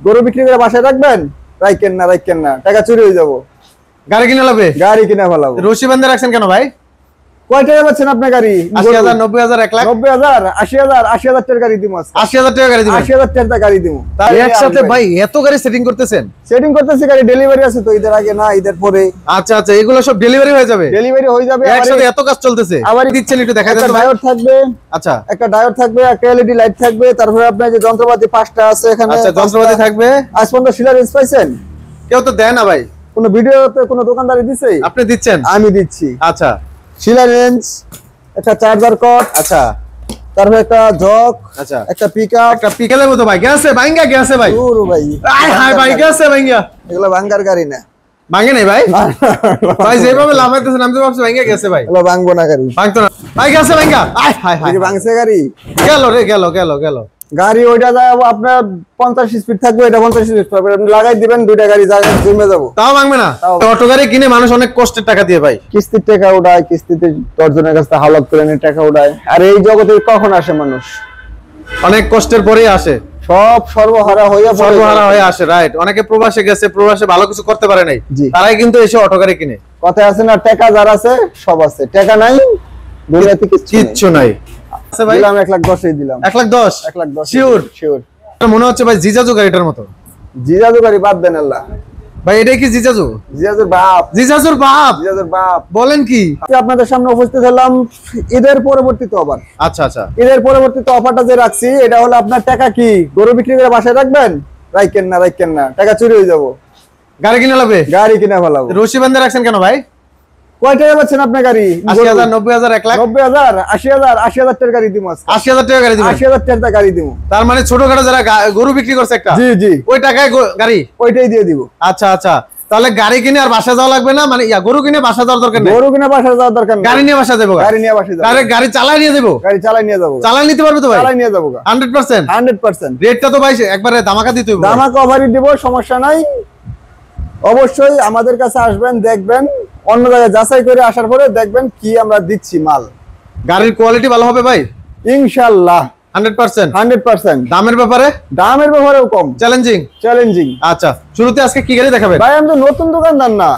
গরু বিক্রি করে বাসায় রাখবেন, রাখেন না, টাকা চুরি হয়ে যাবো। গাড়ি কিনা লাগবে, গাড়ি কিনা ফেলাবো। রশি বান্ধে রাখছেন কেন ভাই? কয় টাকা পাচ্ছেন আপনার গাড়ি? ৮০,০০০, ৯০,০০০, ১ লাখ, ৯০,০০০, ৮০,০০০, ৮০,০০০ টাকার গাড়ি দিব। ৮০,০০০ টাকা গাড়ি দিবেন? ৮০,০০০ টাকার গাড়ি দিব। তার একসাথে ভাই এত গাড়ি সেটিং করতেছেন? সেটিং করতেছি, গাড়ি ডেলিভারি আছে তো, ঈদের আগে না ঈদের পরে। আচ্ছা আচ্ছা, এগুলো সব ডেলিভারি হয়ে যাবে? ডেলিভারি হয়ে যাবে। একসাথে এত কাজ চলতেছে, আবার দিচ্ছেন একটু দেখা একটা যাচ্ছে। ডায়োড থাকবে, আচ্ছা একটা ডায়োড থাকবে, একটা এলইডি লাইট থাকবে, তারপরে আপনার যে যন্ত্রপাতি 5টা আছে এখানে। আচ্ছা, যন্ত্রপাতি থাকবে। আজ পর্যন্ত শিলার রেঞ্জ পাইছেন? কেউ তো দেয় না ভাই। কোন ভিডিওতে কোন দোকানদারি দিছে? আপনি দিচ্ছেন? আমি দিচ্ছি। আচ্ছা, শিলার রেঞ্জ, একটা চার্জার কর্ড, আচ্ছা, তারপরে একটা জক, আচ্ছা, একটা পিকআপ। একটা পিকেলের মতো ভাই গেছে, ভাঙ্গা গেছে ভাই। ওরে ভাই, আয় হায় ভাই, গেছে ভাঙ্গা। এগুলো ভাঙ্গার গাড়ি না। ভাঙে নাই ভাই? ভাই যেভাবে লাফাইতেছেন আমি তো ভাবছি ভাঙ্গা গেছে ভাই। এগুলো ভাঙবো না গাড়ি। ভাঙতো না ভাই, গেছে ভাঙ্গা। আয় হায় হায়, ভাঙছে গাড়ি। গেল রে, গেল গেল গেল। গাড়ি ওইটা যায় আপনার 50 স্পিড থাকবে, এটা 50 স্পিড পাবে। আপনি লাগাই দিবেন, দুইটা গাড়ি জায়গায় জমে যাবো। তাও ভাঙবে না? অটো গাড়ি কিনে মানুষ অনেক কষ্টের টাকা দিয়ে ভাই, কিস্তির টাকা উঠায়, কিস্তিতে 10 জনের কাছে হাওলাত করে নিয়ে টাকা উঠায়। আর এই জগতে কখন আসে মানুষ? অনেক কষ্টের পরেই আসে। সব সর্বহারা হয়ে আসে, রাইট। অনেকে প্রবাসে গেছে, প্রবাসে ভালো কিছু করতে পারে নাই, তারাই কিন্তু এসে অটো গাড়ি কিনে। কথা আছে না, টাকা যার আছে সব আছে, টাকা নাই দুনিয়াতে কিচ্ছু নাই। আচ্ছা ভাই, দিলাম 1,10,000 দিলাম। 1,10,000? 1,10,000 শিওর? শিওর। মনে হচ্ছে ভাই জিজাজু গাড়িটার মতো। জিজাজু গাড়ি বাদ দেন আল্লাহ ভাই, এটাই কি জিজাজু? জিজাজুর বাপ। জিজাজুর বাপ? জিজাজুর বাপ। বলেন কি? আপনাদের সামনে উপস্থিত হলাম ঈদের পরবর্তীতে অফার। আচ্ছা আচ্ছা, ঈদের পরবর্তীতে অফারটা যে রাখছি, এটা হলো আপনার টাকা কি গরু বিক্রি করে বাসায় রাখবেন, রাখেন না, টাকা চুরি হয়ে যাবো। গাড়ি কিনা লাগবে, গাড়ি কিনা ফেলাবো। রশি বান্ধে রাখছেন কেন ভাই? কয় টাকা পাচ্ছেন আপনার গাড়ি? ৮০,০০০, ৯০,০০০, ১ লাখ, ৯০,০০০, ৮০,০০০, ৮০,০০০ টাকার গাড়ি দিব। ৮০,০০০ টাকা গাড়ি দিবেন? ৮০,০০০ টাকার গাড়ি দিব। তার মানে ছোটখাটো যারা গরু বিক্রি করছে একটা, জি জি, ওই টাকায় গাড়ি ওইটাই দিয়ে দিব। আচ্ছা আচ্ছা, তাহলে গাড়ি কিনে আর বাসা যাওয়া লাগবে না? মানে গরু কিনে বাসা যাওয়ার দরকার নেই? গরু কিনে বাসা যাওয়ার দরকার নেই, গাড়ি নিয়ে বাসা যাবো। গাড়ি নিয়ে বাসা যাবো। গাড়ি চালাই নিয়ে যাবো? গাড়ি চালাই নিয়ে যাবো। চালাই নিতে পারবে তো ভাই? চালাই নিয়ে যাবো 100%? 100%। রেটটা তো ভাই একবারে ধামাকা দিতে হবে। ধামাকা অফারই দিব, সমস্যা নাই। অবশ্যই আমাদের কাছে আসবেন, দেখবেন, অন্য জায়গায় যাচাই করে আসার পরে দেখবেন কি আমরা দিচ্ছি মাল। গাড়ির কোয়ালিটি ভালো হবে ভাই ইনশাআল্লাহ 100%? 100%। দামের ব্যাপারে? দামের ব্যাপারেও কম, চ্যালেঞ্জিং। আচ্ছা, শুরুতে আজকে কি গাড়ি দেখাবেন ভাই? আমি তো নতুন দোকানদার না।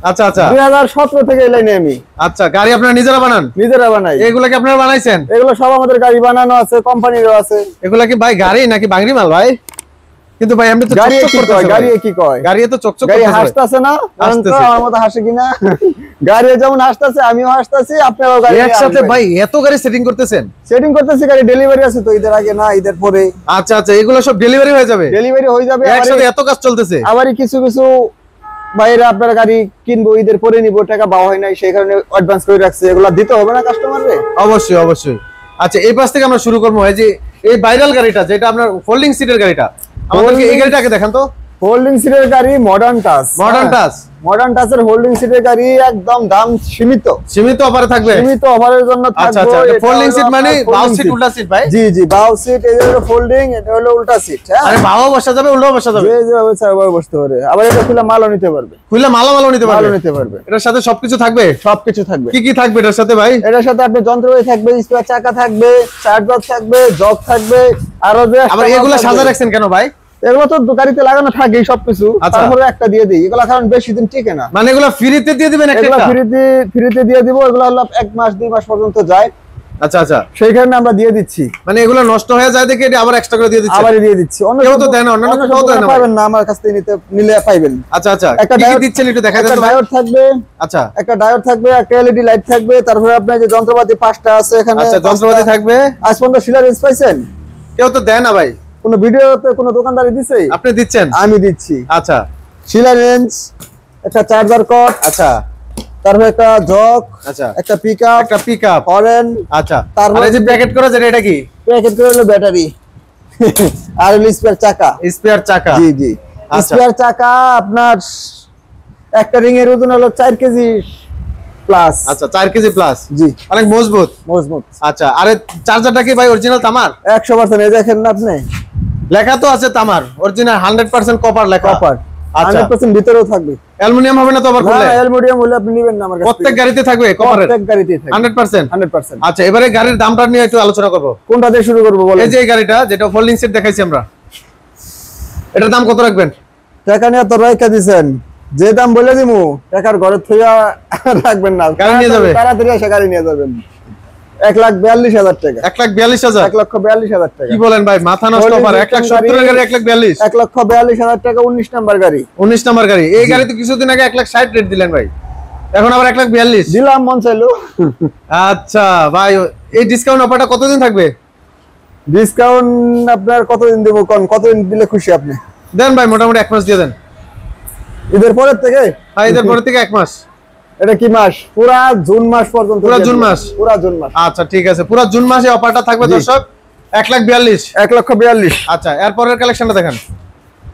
আচ্ছা আচ্ছা, 2017 থেকে এই লাইনে আমি। আচ্ছা, গাড়ি আপনারা নিজেরা বানান? নিজেরা বানাই। এগুলা কি আপনারা বানাইছেন? এগুলো সব আমাদের গাড়ি বানানো আছে, কোম্পানিরও আছে। এগুলা কি ভাই গাড়ি নাকি বাংরি মাল ভাই? কিন্তু ভাই আমি তো গাড়ি কি কয়, গাড়ি কি কয়, গাড়ি তো চকচক গাড়ি করতেছে। হাসতাছে না? আমার মতো হাসে কিনা? গাড়ি যেমন হাসতাছে, আমিও হাসতাছি, আপনারাও গাড়ি একসাথে ভাই এত গাড়ি সেটিং করতেছেন? সেটিং করতেছি, গাড়ি ডেলিভারি আছে তো, ঈদের আগে না ঈদের পরে। আচ্ছা আচ্ছা, এগুলো সব ডেলিভারি হয়ে যাবে? ডেলিভারি হয়ে যাবে। একসাথে এত কাজ চলতেছে? আবার কিছু কিছু বাইরে আপনার গাড়ি কিনবো, ঈদের পরে নিবো, টাকা পাওয়া হয় নাই, সেই কারণে অ্যাডভান্স করে রাখছে। এগুলো দিতে হবে না কাস্টমাররে? অবশ্যই অবশ্যই। আচ্ছা, এই পাশ থেকে আমরা শুরু করবো। এই যে এই ভাইরাল গাড়িটা, যেটা আপনার ফোল্ডিং সিটের গাড়িটা, আমাদেরকে এই গাড়িটাকে দেখান তো। হোল্ডিং সিটের গাড়ি, মডার্ন টাচ। মডার্ন টাচের হোল্ডিং সিটের গাড়ি, একদম দাম সীমিত অফারে থাকবে। সীমিত অফারের জন্য থাকবে। আচ্ছা আচ্ছা, ফোল্ডিং সিট মানে বাউ সিট উল্টা সিট ভাই? জি জি, বাউ সিট, এই হলো ফোল্ডিং, এটা হলো উল্টা সিট। হ্যাঁ, আরে বাউ বসা যাবে, উল্টাও বসা যাবে? যে যেভাবে চাইবে বসতে পারে। আবার এটা খুলে মালও নিতে পারবে। খুলে মালও নিতে পারবে? এটার সাথে সবকিছু থাকবে? সবকিছু থাকবে। কি কি থাকবে এটার সাথে ভাই? এটার সাথে আপনার যন্ত্রপাতি থাকবে, স্পেয়ার চাকা থাকবে, চার্জার থাকবে, জগ থাকবে, আরো যে। আবার এগুলা সাজা রাখছেন কেন ভাই? এগুলো তো গাড়িতে লাগানো থাকে সবকিছু, তারপরে একটা দিয়ে দিই। এগুলা কারণ বেশি দিন টিকে না। মানে এগুলা ফ্রিতে দিয়ে দিবেন? এগুলা ফ্রিতে দিয়ে দিব। এগুলো হলো 1 মাস 2 মাস পর্যন্ত যায়। আচ্ছা আচ্ছা, সেই কারণে আমরা দিয়ে দিচ্ছি। মানে এগুলো নষ্ট হয়ে যায় দেখে এটা আবার এক্সট্রা করে দিয়ে দিচ্ছি? আবার দিয়ে দিচ্ছি। অন্য কেউ তো দেয় না, অন্য কেউ দেয় না? পাবেন না, আমার কাছ থেকে নিলে পাইবেন। আচ্ছা আচ্ছা, একটা কি দিচ্ছেন একটু দেখা যাচ্ছে? একটা ডায়োড থাকবে। আচ্ছা, একটা ডায়োড থাকবে, একটা এলইডি লাইট থাকবে, তারপরে আপনার যে যন্ত্রপাতি 5টা আছে এখানে। আচ্ছা, যন্ত্রপাতি থাকবে। আজ পর্যন্ত শিলার রেঞ্জ পাইছেন? কেউ তো দেয় না ভাই। কোন ভিডিওতে কোন দোকানদারি দিছে? আপনি দিচ্ছেন? আমি দিচ্ছি। আচ্ছা, শিলার রেঞ্জ, একটা চার্জার কর্ড, আচ্ছা, তারপরে একটা জক, আচ্ছা, একটা পিকআপ, হরেন। আচ্ছা, তারপরে এই যে প্যাকেট করা যেটা, এটা কি? প্যাকেট করে হলো ব্যাটারি আর হলো স্পেয়ার চাকা। জি জি, স্পেয়ার চাকা আপনার একটা রিং এর ওজন হলো 4 কেজি প্লাস। আচ্ছা, 4 কেজি প্লাস। জি, অনেক মজবুত। আচ্ছা, আরে চার্জারটা কি ভাই অরিজিনাল তামার? 100%। এই দেখেন না আপনি, লেখা তো আছে তামার, অরিজিনাল 100% কপার লেখা। কপার 100% ভিতরেও থাকবে। অ্যালুমিনিয়াম হবে না তো আবার খুললে? না, অ্যালুমিনিয়াম হলে আপনি নেবেন না আমার কাছে। প্রত্যেক গাড়িতে থাকবে কপারের? প্রত্যেক গাড়িতেই থাকবে 100%। আচ্ছা, এবারে গাড়ির দামটা নিয়ে একটু আলোচনা করব। কোনটা দিয়ে শুরু করব বলেন? এই যে এই গাড়িটা, যেটা ফোল্ডিং সিট দেখাইছি আমরা, এটার দাম কত রাখবেন? টাকা নিয়ে তো রাইখা দিছেন, যে দাম বলে দিমু টাকার ঘরে থইয়া রাখবেন না, গাড়ি নিয়ে যাবে, তাড়াতাড়ি এসে গাড়ি নিয়ে যাবেন। 1,42,000 টাকা। 1,42,000, 1,42,000 টাকা। কি বলেন ভাই, মাথা নষ্ট অফার। 1,70,000 গাড়ি 1,42,000, 1,42,000 টাকা, 19 নাম্বার গাড়ি। 19 নাম্বার গাড়ি। এই গাড়ি তো কিছুদিন আগে 1,60,000 রেট দিলেন ভাই, এখন আবার 1,42,000 দিলাম, মন চাইলো। আচ্ছা ভাই, এই ডিসকাউন্ট অফারটা কতদিন থাকবে? ডিসকাউন্ট আপনার কতদিন দেবো কোন, কতদিন দিলে খুশি আপনি? দেন ভাই, মোটামুটি 1 মাস দিয়ে দেন। ঈদের পরের থেকে? হ্যাঁ, ঈদের পরের থেকে 1 মাস। এটা কি মাস? পুরা জুন মাস পর্যন্ত। পুরা জুন মাস? পুরা জুন মাস। আচ্ছা ঠিক আছে, পুরা জুন মাসে অফারটা থাকবে দর্শক, 1,42,000। 1,42,000। আচ্ছা, এরপরের কালেকশনটা দেখেন।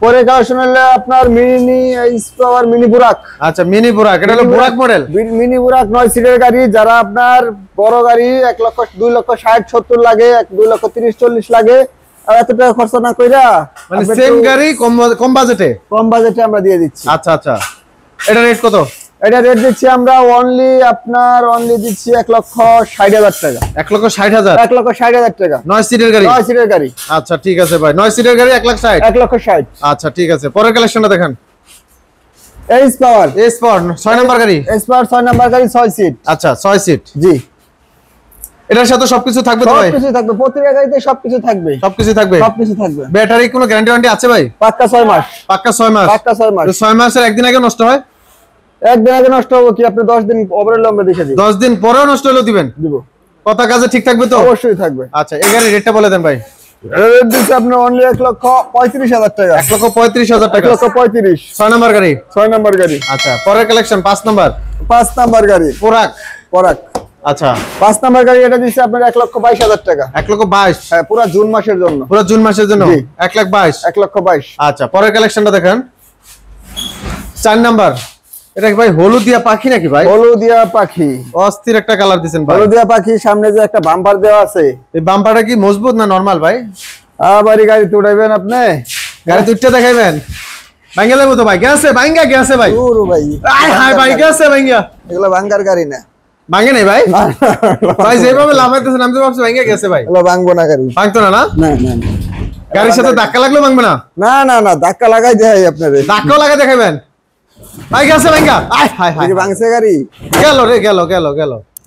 পরে কালেকশন হলো আপনার মিনি স্পাওয়ার, মিনি বুরাক। আচ্ছা, মিনি বুরাক, এটা হলো বুরাক মডেল। মিনি বুরাক 9 সিটের গাড়ি। যারা আপনার বড় গাড়ি 1 লক্ষ 2 লক্ষ 60 70 লাগে, 2 লক্ষ 30 40 লাগে, আর এত টাকা খরচ না কইরা মানে সেম গাড়ি কম বাজেটে আমরা দিয়ে দিচ্ছি। আচ্ছা আচ্ছা, এটা রেট কত? এটা রেট দিচ্ছি আমরা অনলি দিচ্ছি 1,60,000 টাকা। 1,60,000? 1,60,000 টাকা। 9 সিটের গাড়ি? 9 সিটের গাড়ি। আচ্ছা ঠিক আছে ভাই, 9 সিটের গাড়ি 1,60,000। 1,60,000। আচ্ছা ঠিক আছে, পরের কালেকশনটা দেখেন। এস পাওয়ার 6 নাম্বার গাড়ি। এস পাওয়ার 6 নাম্বার গাড়ি, 6 সিট। আচ্ছা, 6 সিট। জি, এটার সাথে সবকিছু থাকবে তো ভাই? সবকিছু থাকবে, প্রতিটা গাড়িতে সবকিছু থাকবে। সবকিছু থাকবে। ব্যাটারি কোনো গ্যারান্টি আছে ভাই? পাক্কা 6 মাস। পাক্কা 6 মাস? পাক্কা 6 মাস। 6 মাসের একদিন আগে নষ্ট হয়? একদিন আগে নষ্ট হবে কি, আপনি 10 দিন ওভারঅল আমরা দেখে দিই। 10 দিন পরেও নষ্ট হলো দিবেন? দিব। কথা কাজে ঠিক থাকবে তো? অবশ্যই থাকবে। আচ্ছা, এই গাড়ির রেটটা বলে দেন ভাই। রেট দিচ্ছি আপনি অনলি 1,35,000 টাকা। 1,35,000 টাকা। 1,35,000। 6 নাম্বার গাড়ি? 6 নাম্বার গাড়ি। আচ্ছা, পরের কালেকশন 5 নাম্বার। 5 নাম্বার গাড়ি পুরাক। আচ্ছা, 5 নাম্বার গাড়ি, এটা দিচ্ছি আপনার 1,22,000 টাকা। 1,22,000? হ্যাঁ, পুরো জুন মাসের জন্য। পুরো জুন মাসের জন্য 1,22,000? 1,22,000। আচ্ছা, পরের কালেকশনটা দেখেন। 4 নাম্বার। এটা কি ভাই হলুদিয়া পাখি নাকি ভাই? হলুদিয়া পাখি। অস্থির একটা কালার দিবেন ভাই। হলুদিয়া পাখি, সামনে যে একটা বাম্পার দেওয়া আছে। এই বাম্পারটা কি মজবুত না নরমাল ভাই? আবারই গাড়িতে উঠাইবেন আপনি? গাড়ি দুইটা দেখাইবেন? ভাঙ্গা দেবো তো ভাই? গেছে ভাই। ওরে ভাই, হাই ভাই, গেছে ভাঙ্গা। এগুলো ভাঙ্গার গাড়ি না। ভাঙে নাই ভাই? ভাই যেভাবে লাফাইতেছেন আমি তো ভাবছি ভাঙ্গা গেছে ভাই। এগুলো ভাঙবো না গাড়ি। ভাঙতো না? না না না না, গাড়ির সাথে ধাক্কা লাগলো ভাঙবে না? না না না, ধাক্কা লাগাই দেয় আপনারে। ধাক্কাও লাগা দেখাবেন ভাই? গেছে ভাঙ্গা। হাই হাই, ভাঙছে গাড়ি। গেল রে, গেল।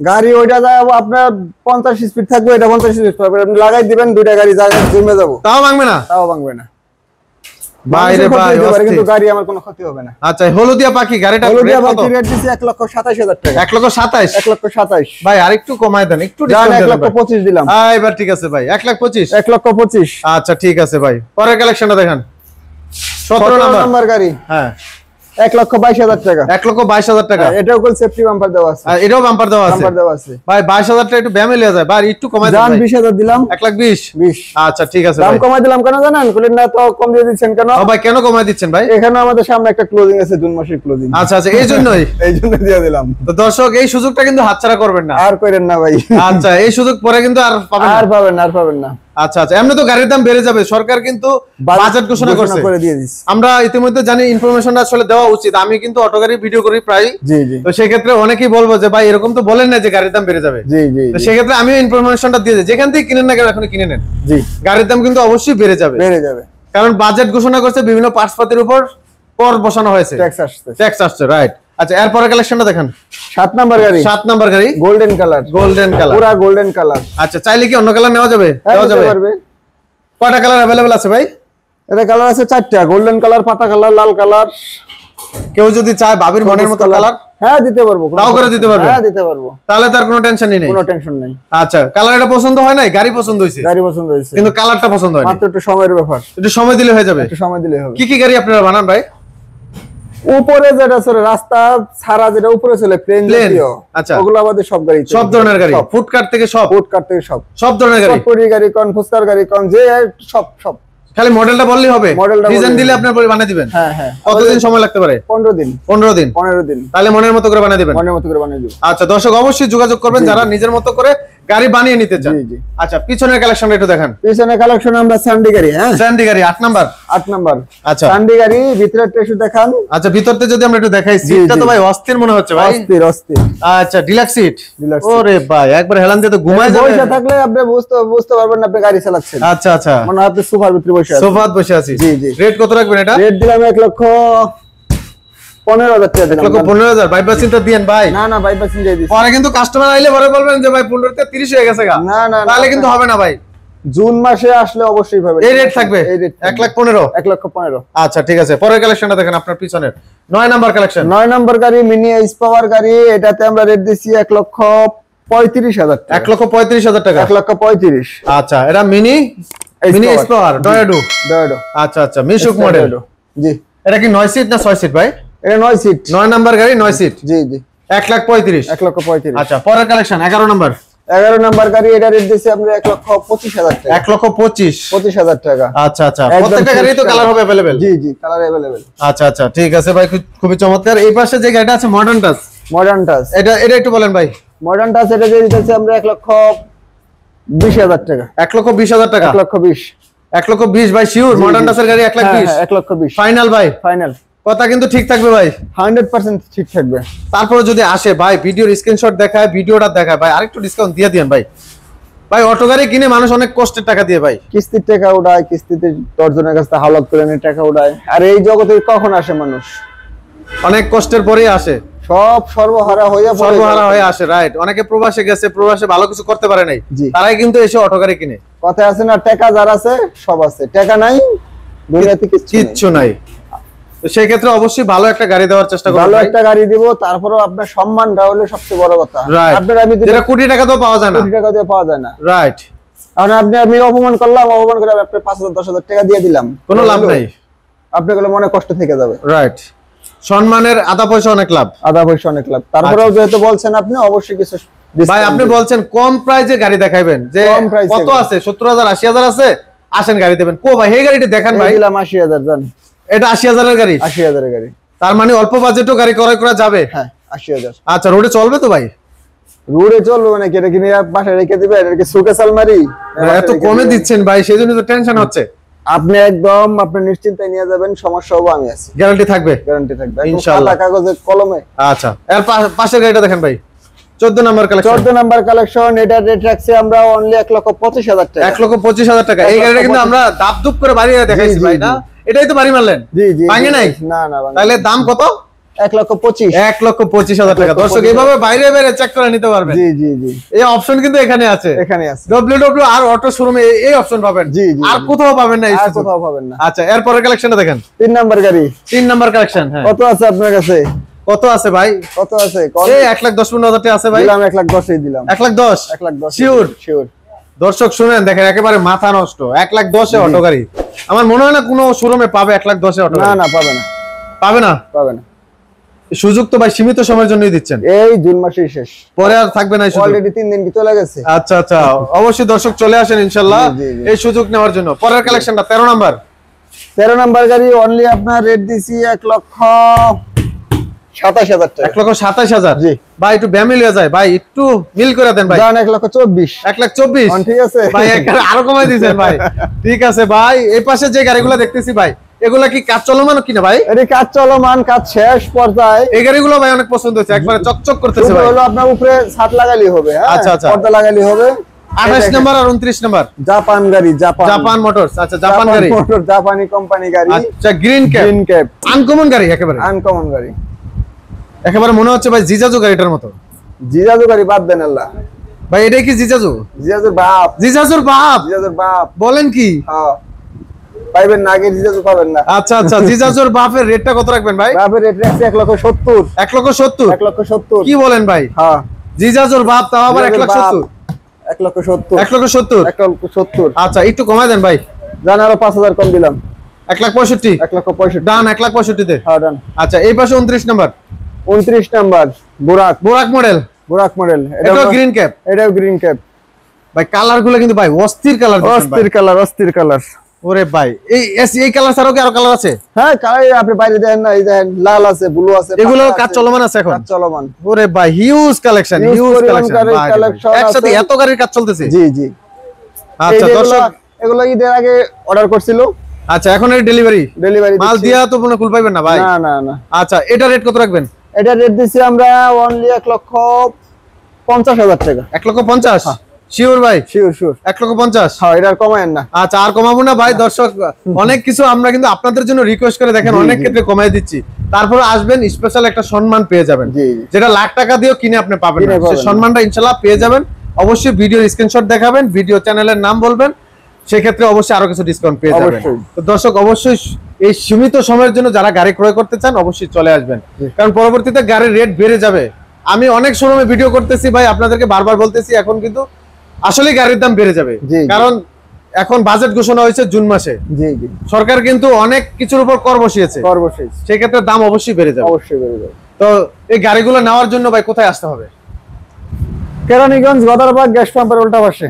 গাড়ি ওইটা যায় আপনার 50 স্পিড থাকবে, এটা 50 স্পিড পাবে, আপনি লাগাই দিবেন, দুইটা গাড়ি জায়গায় জমে যাবো, তাও ভাঙবে না? তাও ভাঙবে না ভাই রে ভাই, কিন্তু গাড়ি আমার কোনো ক্ষতি হবে না। আচ্ছা, হলুদিয়া পাখি গাড়িটা হলুদিয়া পাখি রেট দিছি 1,27,000 টাকা। 1,27,000? 1,27,000। ভাই আর একটু কমায় দেন, একটু জান, ডিসকাউন্ট দেন। 1,25,000 দিলাম। এবার ঠিক আছে ভাই, 1,25,000? 1,25,000। আচ্ছা ঠিক আছে ভাই, পরের কালেকশনটা দেখেন। 17 নাম্বার গাড়ি। হ্যাঁ, 1,22,000 টাকা। 1,22,000 টাকা? এটাও কোন সেফটি বাম্পার দেওয়া আছে। আর এটাও বাম্পার দেওয়া আছে? বাম্পার দেওয়া আছে ভাই। 22,000 টাকা একটু ব্যামে লিয়া যায় ভাই, একটু কমায় দেন জান। ভাই। 20,000 দিলাম। 1,20,000? আচ্ছা ঠিক আছে দাম ভাই। কমাই দিলাম কেন জানেন? বলেন না তো কম দিয়ে দিচ্ছেন কেন? ভাই কেন কমায় দিচ্ছেন ভাই? এখানে আমাদের সামনে একটা ক্লোজিং আছে, জুন মাসের ক্লোজিং। আচ্ছা এই জন্যই এই জন্য দিয়ে দিলাম। তো দর্শক, এই সুযোগটা কিন্তু হাতছাড়া করবেন না। আর করেন না ভাই। আচ্ছা, এই সুযোগ পরে কিন্তু আর পাবেন না। আর পাবেন না। আচ্ছা, এমনি তো গাড়ির দাম বেড়ে যাবে, সরকার কিন্তু বাজেট ঘোষণা করছে। আমরা ইতিমধ্যে জানি, ইনফরমেশনটা আসলে দেওয়া উচিত। আমি কিন্তু অটো গাড়ি ভিডিও করি প্রায়। জি জি। তো সেই ক্ষেত্রে অনেকেই বলবো যে ভাই এরকম তো বলেন না যে গাড়ির দাম বেড়ে যাবে। জি জি। তো সেই ক্ষেত্রে আমিও ইনফরমেশনটা দিয়ে দিই, যেখান থেকে কিনেন না কেন এখন কিনে নেন। জি। গাড়ির দাম কিন্তু অবশ্যই বেড়ে যাবে। কারণ বাজেট ঘোষণা করছে, বিভিন্ন পার্টসপাতির উপর কর বসানো হয়েছে, ট্যাক্স আসছে। রাইট। আচ্ছা, এরপরে কালেকশনটা দেখেন। 7 নাম্বার গাড়ি। 7 নাম্বার গাড়ি, গোল্ডেন কালার। পুরো গোল্ডেন কালার। আচ্ছা, চাইলে কি অন্য কালার নেওয়া যাবে? নেওয়া যাবে। কয়টা কালার अवेलेबल আছে ভাই? এটা কালার আছে 4টা, গোল্ডেন কালার, পাতা কালার, লাল কালার। কেউ যদি চায় ভাবির মনের মতো কালার, হ্যাঁ দিতে পারবো। তাও করে দিতে পারবে? হ্যাঁ দিতে পারবো। তাহলে তার কোনো টেনশনই নেই। কোনো টেনশন নাই। আচ্ছা, কালারটা পছন্দ হয় নাই, গাড়ি পছন্দ হইছে? গাড়ি পছন্দ হইছে, কিন্তু কালারটা পছন্দ হয় না। মাত্র একটু সময়ের ব্যাপার। একটু সময় দিলে হয়ে যাবে। একটু সময় দিলে হবে। কি গাড়ি আপনারা বানান ভাই? উপরে যেটা চলে, রাস্তা ছাড়া যেটা উপরে চলে, প্লেন জাতীয়। আচ্ছা, ওগুলো আমাদের সব গাড়ি, সব ধরনের গাড়ি, ফুটকার্ট থেকে সব ধরনের গাড়ি, পরি গাড়ি কোন, ফুসকার গাড়ি কোন, যে সব। খালি মডেলটা বললেই হবে, ডিজাইন দিলে আপনারা বানিয়ে দিবেন। হ্যাঁ। কতদিন সময় লাগতে পারে? 15 দিন। তাহলে মনের মতো করে বানিয়ে দিবেন। মনের মতো করে বানিয়ে দিব। আচ্ছা দর্শক, অবশ্যই যোগাযোগ করবেন যারা নিজের মতো করে গাড়ি বানিয়ে নিতে চান। আচ্ছা পিছনের কালেকশনটা একটু দেখান। পিছনের কালেকশন আমরা স্যান্ডি গাড়ি, হ্যাঁ স্যান্ডি গাড়ি 8 নাম্বার। আচ্ছা স্যান্ডি গাড়ি ভিতরটা একটু দেখান। আচ্ছা ভিতরতে যদি আমরা একটু দেখাই, সিটটা তো ভাই অস্থির মনে হচ্ছে ভাই, অস্থির। আচ্ছা ডিলাক্স সিট। ওরে ভাই একবার হেলান দিয়ে তো ঘুমায় যাবে। বসে থাকলে আপনি বুঝতে পারবেন না আপনি গাড়ি চালাচ্ছেন। আচ্ছা আচ্ছা মানে আপনি সোফার ভিতরে বসে আছেন। সোফাতে বসে আছি। জি জি। রেট কত রাখবেন এটা? রেট দিলাম 1,15,000 টাকা দিলাম। 1,15,000 বাইপাসিং তো দিয়েন ভাই। না বাইপাসিং দিয়ে দিছি। পরে কিন্তু কাস্টমার আইলে পরে বলবেন যে ভাই 15 তে 30 হয়ে গেছে গা। না তাহলে কিন্তু হবে না ভাই। জুন মাসে আসলে অবশ্যই পাবেন। এই রেট থাকবে 1,15,000। 1,15,000। আচ্ছা ঠিক আছে, পরের কালেকশনটা দেখেন আপনার পিছনের 9 নাম্বার কালেকশন। 9 নাম্বার গাড়ি মিনি এইচ পাওয়ার গাড়ি, এটাতে আমরা রেট দিছি 1,35,000 টাকা। 1,35,000 টাকা। 1,35,000। আচ্ছা এটা মিনি এইচ পাওয়ার ডয়াডো। আচ্ছা আচ্ছা মিশুক মডেল। জি। এটা কি 9 সিট না 6 সিট ভাই? এটা 9 সিট। 9 নাম্বার গাড়ি 9 সিট। জি জি। 1,35,000। 1,35,000। আচ্ছা পরের কালেকশন 11 নাম্বার। 11 নাম্বার গাড়ি, এটা রেট দিছি আমরা 1,25,000 টাকা। 1,25,000 টাকা। আচ্ছা আচ্ছা প্রত্যেকটা গাড়ি তো কালার হবে अवेलेबल? জি জি কালার अवेलेबल। আচ্ছা আচ্ছা ঠিক আছে ভাই, খুবই চমৎকার। এই পাশে যে গাড়িটা আছে মডার্ন টাচ, এটা একটু বলেন ভাই। মডার্ন টাচ এটা দিয়ে দিতেছি আমরা 1,20,000 টাকা। 1,20,000 টাকা। 1,20,000। 1,20,000 ভাই শিওর? মডার্ন টাচের গাড়ি 1,20,000? 1,20,000 ফাইনাল ভাই? ফাইনাল। কথা কিন্তু ঠিক থাকবে ভাই? 100% ঠিক থাকবে। তারপরে যদি আসে ভাই ভিডিওর স্ক্রিনশট দেখায়, ভিডিওটা দেখায় ভাই, আরেকটু ডিসকাউন্ট দিয়ে দেন ভাই। ভাই অটো গাড়ি কিনে মানুষ অনেক কষ্টের টাকা দিয়ে ভাই, কিস্তির টাকা উড়ায়, কিস্তিতে দর্জনের কাছে হাওলাত করে নিয়ে টাকা উড়ায়। আর এই জগতে কখন আসে মানুষ? অনেক কষ্টের পরেই আসে। সব সর্বহারা হয়ে আসে, রাইট। অনেকে প্রবাসে গেছে, প্রবাসে ভালো কিছু করতে পারে নাই, তারাই কিন্তু এসে অটো গাড়ি কিনে। কথা আছে না, টাকা যার আছে সব আছে, টাকা নাই দুনিয়াতে কিচ্ছু নাই। তো সেই ক্ষেত্রে অবশ্যই ভালো একটা গাড়ি দেওয়ার চেষ্টা করব। ভালো একটা গাড়ি দিব, তারপরেও আপনার সম্মানটা হলো সবচেয়ে বড় কথা। আপনার আমি যেটা কোটি টাকা তো পাওয়া যায় না, কোটি টাকা দিয়ে পাওয়া যায় না, রাইট। আর আমি অপমান করলাম, অপমান করে আপনার 5,000 10,000 টাকা দিয়ে দিলাম, কোনো লাভ নাই। আপনার মনে কষ্ট থেকে যাবে, রাইট। সম্মানের আধা পয়সা অনেক লাভ, তারপরেও যেহেতু বলছেন আপনি, অবশ্যই কিছু ভাই আপনি বলছেন কম প্রাইসে গাড়ি দেখাইবেন, যে কত আছে 70,000 80,000 আছে, আসেন গাড়ি দেবেন। কো ভাই এই গাড়িটা দেখান ভাই। দিলাম 80,000 জান। এটা 80,000 এর গাড়ি? 80,000 এর গাড়ি। তার মানে অল্প বাজেটও গাড়ি ক্রয় করা যাবে? হ্যাঁ 80,000। আচ্ছা রোডে চলবে তো ভাই? রোডে চলবে মানে কি, এটা কিনে বাসায় রেখে দিবে? এটা কি সুকেস আলমারি? এত কমে দিচ্ছেন ভাই, সেজন্য তো টেনশন হচ্ছে। আপনি আপনি নিশ্চিন্তায় নিয়ে যাবেন, সমস্যা হবে আমি আছি, গ্যারান্টি থাকবে ইনশাআল্লাহ, কাগজে কলমে। আচ্ছা এর পাশের গাড়িটা দেখেন ভাই, 14 নাম্বার কালেকশন। 14 নাম্বার কালেকশন, এটা রেট রাখছি আমরা অনলি 1,25,000 টাকা। 1,25,000 টাকা। এই গাড়িটা কিন্তু আমরা দাপদুপ করে বাড়িয়ে দেখাইছি ভাই, না? এটাই তো বাড়ি মারলেন? জি জি। ভাঙে নাই? না না। তাহলে দাম কত? 1,25,000। 1,25,000 টাকা। দর্শক এইভাবে বাইরে বাইরে চেক করে নিতে পারবেন। জি জি জি। এই অপশন কিন্তু এখানে আছে। www আর অটো শোরুমে এই অপশন পাবেন। জি জি। আর কোথাও পাবেন না, আর কোথাও পাবেন না। আচ্ছা এরপরের কালেকশনটা দেখেন। 3 নাম্বার গাড়ি। 3 নাম্বার কালেকশন। হ্যাঁ কত আছে আপনার কাছে? কত আছে ভাই? কত আছে? এই 1,10,15,000 টাকা আছে ভাই। দিলাম 1,10,000 দিলাম। 1,10,000? 1,10,000 শিওর? শিওর। দর্শক শুনেন, দেখেন একেবারে মাথা নষ্ট। 1,10,000 অটো গাড়ি আমার মনে হয় না কোনো শোরুমে পাবে 1,10,000 অটো গাড়ি। না না, পাবে না। পাবে না? পাবে না। সুযোগ তো ভাই সীমিত সময়ের জন্যই দিচ্ছেন। এই জুন মাসেই শেষ, পরে আর থাকবে না এই সুযোগ। অলরেডি 3 দিন কি চলে গেছে। আচ্ছা আচ্ছা, অবশ্যই দর্শক চলে আসেন ইনশাআল্লাহ এই সুযোগ নেওয়ার জন্য। পরের কালেকশনটা 13 নাম্বার। 13 নাম্বার গাড়ি অনলি আপনার রেট দিছি 1,27,000 টাকা। 1,27,000? জি ভাই একটু ব্যামিল হয়ে যায় ভাই, একটু মিল করে দেন ভাই। জান 1,24,000। 1,24,000? ঠিক আছে ভাই আরো কমাই দিয়েছেন ভাই। ঠিক আছে ভাই, এই পাশে যে গাড়িগুলো দেখতেছি ভাই, এগুলা কি কাজ চলমান কিনা ভাই? এটা কাজ চলমান, কাজ শেষ পর্যায়ে। এই গাড়িগুলো ভাই অনেক পছন্দ হচ্ছে, একবারে চকচক করতেছে ভাই। হলো আপনার উপরে ছাদ লাগালি হবে, হ্যাঁ আচ্ছা আচ্ছা, পর্দা লাগালি হবে। 28 নাম্বার আর 29 নাম্বার। জাপান গাড়ি, জাপান মোটরস। আচ্ছা জাপান গাড়ি, মোটর, জাপানি কোম্পানি গাড়ি। আচ্ছা গ্রিন ক্যাপ, আনকমন গাড়ি, একেবারে আনকমন গাড়ি। একেবারে মনে হচ্ছে ভাই জিজাজু গাড়িটার মতো। জিজাজু গাড়ি বাদ দেন আল্লাহ ভাই, এটাই কি জিজাজু? জিজাজুর বাপ। জিজাজুর বাপ? জিজাজুর বাপ বলেন কি? হ্যাঁ পাইবেন না, আগে জিজাজু পাবেন না। আচ্ছা আচ্ছা, জিজাজুর বাপের রেটটা কত রাখবেন ভাই? বাপের রেট রাখছি 1,70,000। 1,70,000? 1,70,000 কি বলেন ভাই? হ্যাঁ জিজাজুর বাপ, তাও আবার 1,70,000? 1,70,000। 1,70,000? আচ্ছা একটু কমাই দেন ভাই। জান আরো 5,000 কম দিলাম। 1,65,000? 1,65,000 ডান। 1,65,000 তে? হ্যাঁ ডান। আচ্ছা এই পাশে 29 নাম্বার। 29 নাম্বার বোরাক মডেল। এটাও গ্রিন ক্যাপ? এটাও গ্রিন ক্যাপ ভাই। কালার গুলো কিন্তু ভাই অস্থির কালার, অস্থির কালার। ওরে ভাই এই কালার ছাড়াও কি আরো কালার আছে? হ্যাঁ কালার আপনি বাইরে দেখেন না, এই দেখেন লাল আছে, ব্লু আছে, এগুলো কাজ চলমান আছে এখন? কাজ চলমান। ওরে ভাই হিউজ কালেকশন, হিউজ কালেকশন, একসাথে এত গাড়ির কাজ চলতেছে। জি জি। আচ্ছা দর্শক এগুলো ঈদের আগে অর্ডার করছিল। আচ্ছা এখন এর ডেলিভারি মাল দিয়া তো কোনো কুল পাইবেন না ভাই? না না না। আচ্ছা এটা রেট কত রাখবেন? এটা রেট দিছি আমরা অনলি 1,50,000 টাকা। 1,50,000? শিওর ভাই? Sure sure 1,50,000। হ্যাঁ এটা কমায়েন না। আচ্ছা আর কমাবো না ভাই। দর্শক অনেক কিছু আমরা কিন্তু আপনাদের জন্য রিকোয়েস্ট করে দেখেন অনেক ক্ষেত্রে কমায় দিচ্ছি, তারপর আসবেন স্পেশাল একটা সম্মান পেয়ে যাবেন, যেটা লাখ টাকা দিয়েও কিনে আপনি পাবেন না। সেই সম্মানটা ইনশাআল্লাহ পেয়ে যাবেন। অবশ্যই ভিডিওর স্ক্রিনশট দেখাবেন, ভিডিও চ্যানেলের নাম বলবেন, সেক্ষেত্রে অবশ্যই আরো কিছু ডিসকাউন্ট পেয়ে যাবেন। তো দর্শক অবশ্যই এই সীমিত সময়ের জন্য যারা গাড়ি ক্রয় করতে চান অবশ্যই চলে আসবেন, কারণ পরবর্তীতে গাড়ির রেট বেড়ে যাবে। আমি অনেক শোরুমে ভিডিও করতেছি ভাই, আপনাদেরকে বারবার বলতেছি এখন কিন্তু আসলে গাড়ির দাম বেড়ে যাবে, কারণ এখন বাজেট ঘোষণা হয়েছে জুন মাসে। সরকার কিন্তু অনেক কিছুর উপর কর বসিয়েছে, সেই ক্ষেত্রে দাম অবশ্যই বেড়ে যাবে। তো এই গাড়িগুলো নেওয়ার জন্য ভাই কোথায় আসতে হবে? কেরানীগঞ্জ গদারবাগ গ্যাস পাম্পের উল্টা পাশে।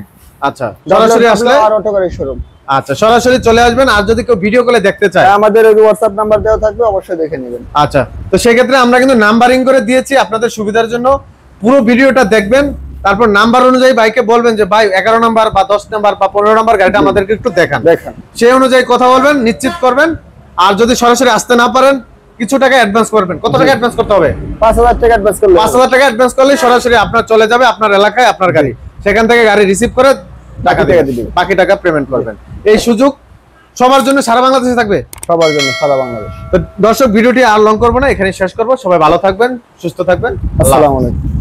আচ্ছা সরাসরি আসলে আর অটো গাড়ির শোরুম। আচ্ছা সরাসরি চলে আসবেন। আর যদি কেউ ভিডিও কলে দেখতে চায় আমাদের ওই হোয়াটসঅ্যাপ নাম্বার দেওয়া থাকবে, অবশ্যই দেখে নেবেন। আচ্ছা তো সেই ক্ষেত্রে আমরা কিন্তু নাম্বারিং করে দিয়েছি আপনাদের সুবিধার জন্য। পুরো ভিডিওটা দেখবেন, তারপর নাম্বার অনুযায়ী বাইকে বলবেন যে ভাই 11 নাম্বার বা 10 নাম্বার বা 15 নাম্বার গাড়িটা আমাদেরকে একটু দেখান। সেই অনুযায়ী কথা বলবেন, নিশ্চিত করবেন। আর যদি সরাসরি আসতে না পারেন কিছু টাকা অ্যাডভান্স করবেন। কত টাকা অ্যাডভান্স করতে হবে? 5,000 টাকা অ্যাডভান্স করলে 5,000 টাকা অ্যাডভান্স করলে সরাসরি আপনার চলে যাবে আপনার এলাকায় আপনার গাড়ি, সেখান থেকে গাড়ি রিসিভ করে টাকা দিয়ে দিবেন, বাকি টাকা পেমেন্ট করবেন। এই সুযোগ সবার জন্য সারা বাংলাদেশে থাকবে, সবার জন্য সারা বাংলাদেশ। তো দর্শক ভিডিওটি আর লং করব না, এখানে শেষ করব। সবাই ভালো থাকবেন, সুস্থ থাকবেন। আসসালামু আলাইকুম।